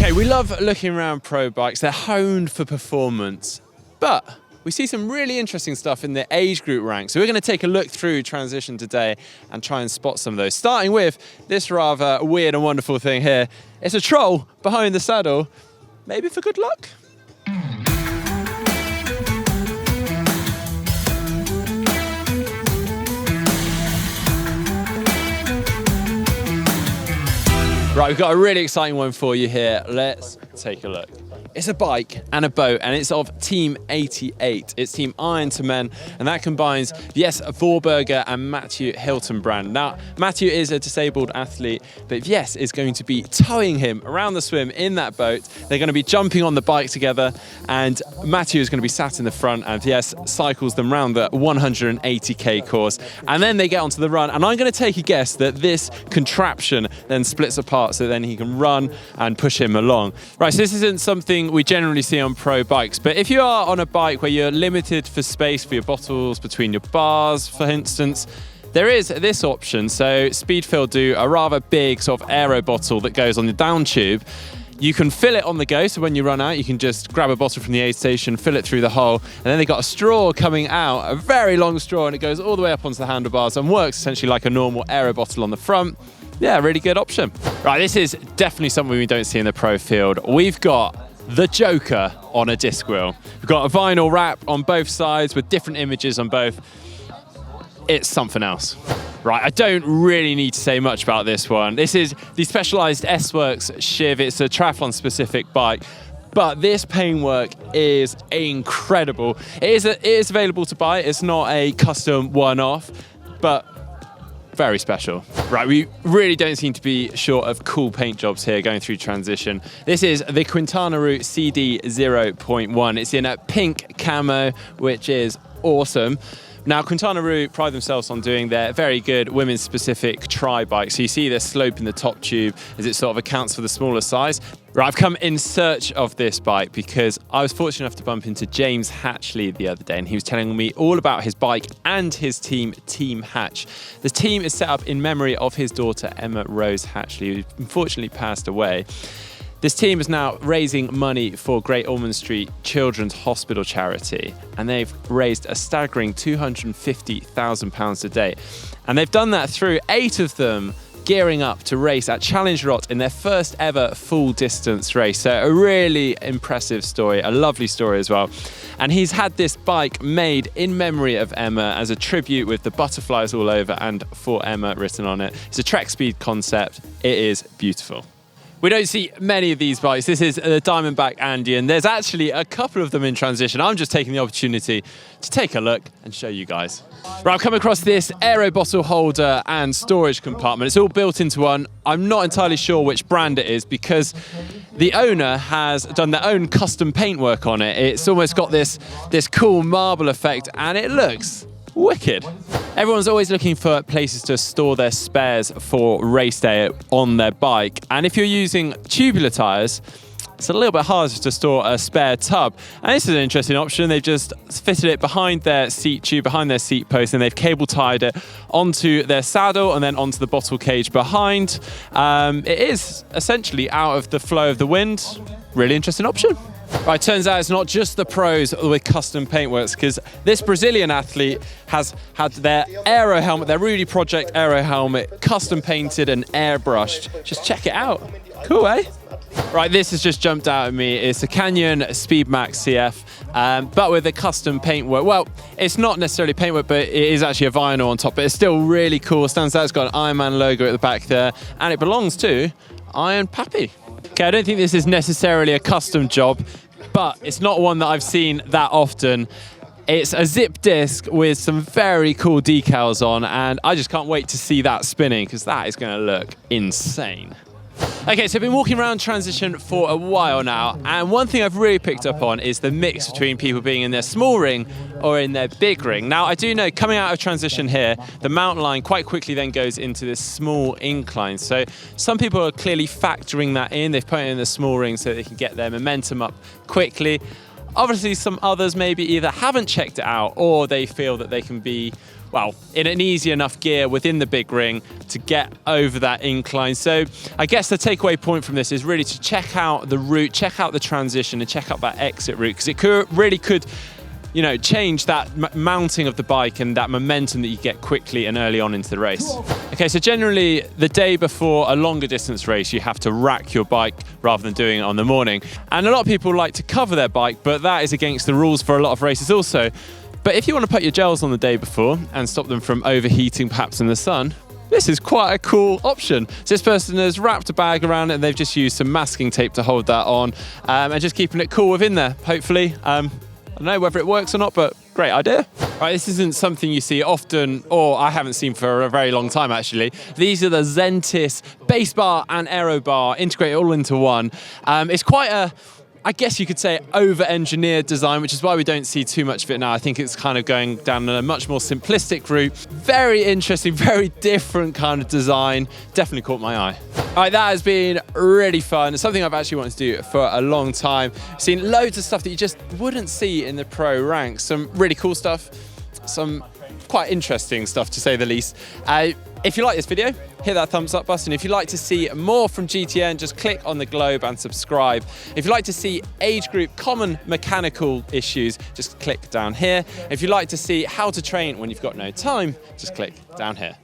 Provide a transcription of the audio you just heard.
Okay, we love looking around pro bikes. They're honed for performance, but we see some really interesting stuff in the age group ranks. So we're going to take a look through transition today and try and spot some of those. Starting with this rather weird and wonderful thing here. It's a troll behind the saddle, maybe for good luck. Right, we've got a really exciting one for you here. Let's take a look. It's a bike and a boat, and it's of Team 88. It's Team Iron to Men, and that combines Jess Vorberger and Matthew Hiltonbrand. Now, Matthew is a disabled athlete, but Jess is going to be towing him around the swim in that boat. They're going to be jumping on the bike together, and Matthew is going to be sat in the front, and Jess cycles them around the 180k course, and then they get onto the run. And I'm going to take a guess that this contraption then splits apart so then he can run and push him along. Right, so this isn't something we generally see on pro bikes, but if you are on a bike where you're limited for space for your bottles between your bars, for instance, there is this option. So Speedfill do a rather big sort of aero bottle that goes on the down tube. You can fill it on the go, so when you run out, you can just grab a bottle from the aid station, fill it through the hole, and then they've got a straw coming out, a very long straw, and it goes all the way up onto the handlebars and works essentially like a normal aero bottle on the front. Yeah, really good option. Right, this is definitely something we don't see in the pro field. We've got the Joker on a disc wheel. We've got a vinyl wrap on both sides with different images on both. It's something else. Right, I don't really need to say much about this one. This is the Specialized S-Works Shiv. It's a triathlon specific bike, but this paintwork is incredible. It is available to buy. It's not a custom one-off, but very special. Right, we really don't seem to be short of cool paint jobs here going through transition. This is the Quintana Route CD 0.1. It's in a pink camo, which is awesome. Now, Quintana Route pride themselves on doing their very good women's-specific tri-bike. So you see this slope in the top tube as it sort of accounts for the smaller size. Right, I've come in search of this bike because I was fortunate enough to bump into James Hatchley the other day, and he was telling me all about his bike and his team, Team Hatch. The team is set up in memory of his daughter, Emma Rose Hatchley, who unfortunately passed away. This team is now raising money for Great Ormond Street Children's Hospital charity, and they've raised a staggering £250,000 to date. And they've done that through 8 of them gearing up to race at Challenge Roth in their first ever full distance race. So a really impressive story, a lovely story as well. And he's had this bike made in memory of Emma as a tribute with the butterflies all over and for Emma written on it. It's a Trek Speed concept. It is beautiful. We don't see many of these bikes. This is the Diamondback Andean. There's actually a couple of them in transition. I'm just taking the opportunity to take a look and show you guys. Right, I've come across this aero bottle holder and storage compartment. It's all built into one. I'm not entirely sure which brand it is because the owner has done their own custom paintwork on it. It's almost got this cool marble effect, and it looks wicked. Everyone's always looking for places to store their spares for race day on their bike. And if you're using tubular tyres, it's a little bit harder to store a spare tub. And this is an interesting option. They've just fitted it behind their seat tube, behind their seat post, and they've cable tied it onto their saddle and then onto the bottle cage behind. It is essentially out of the flow of the wind. Really interesting option. Right, turns out it's not just the pros with custom paintworks, because this Brazilian athlete has had their aero helmet, their Rudy Project aero helmet, custom painted and airbrushed. Just check it out. Cool, eh? Right, this has just jumped out at me. It's a Canyon Speedmax CF, but with a custom paintwork. Well, it's not necessarily paintwork, but it is actually a vinyl on top, but it's still really cool. Stands out, it's got an Ironman logo at the back there, and it belongs to Iron Pappy. Okay, I don't think this is necessarily a custom job, but it's not one that I've seen that often. It's a zip disc with some very cool decals on, and I just can't wait to see that spinning because that is going to look insane. Okay, so I've been walking around transition for a while now, and one thing I've really picked up on is the mix between people being in their small ring or in their big ring. Now, I do know coming out of transition here, the mountain line quite quickly then goes into this small incline. So some people are clearly factoring that in. They've put it in the small ring so they can get their momentum up quickly. Obviously, some others maybe either haven't checked it out or they feel that they can be well, in an easy enough gear within the big ring to get over that incline. So I guess the takeaway point from this is really to check out the route, check out the transition, and check out that exit route, because it really could, you know, change that mounting of the bike and that momentum that you get quickly and early on into the race. Okay, so generally the day before a longer distance race, you have to rack your bike rather than doing it on the morning. And a lot of people like to cover their bike, but that is against the rules for a lot of races also. But if you want to put your gels on the day before and stop them from overheating perhaps in the sun, this is quite a cool option. So this person has wrapped a bag around it and they've just used some masking tape to hold that on, and just keeping it cool within there, hopefully. I don't know whether it works or not, but great idea. Right, this isn't something you see often, or I haven't seen for a very long time actually. These are the Xentis base bar and aero bar integrated all into one. It's quite a, I guess you could say, over-engineered design, which is why we don't see too much of it now. I think it's kind of going down a much more simplistic route. Very interesting, very different kind of design. Definitely caught my eye. All right, that has been really fun. It's something I've actually wanted to do for a long time. I've seen loads of stuff that you just wouldn't see in the pro ranks. Some really cool stuff, some quite interesting stuff to say the least. If you like this video, hit that thumbs up button. If you'd like to see more from GTN, just click on the globe and subscribe. If you'd like to see age group common mechanical issues, just click down here. If you'd like to see how to train when you've got no time, just click down here.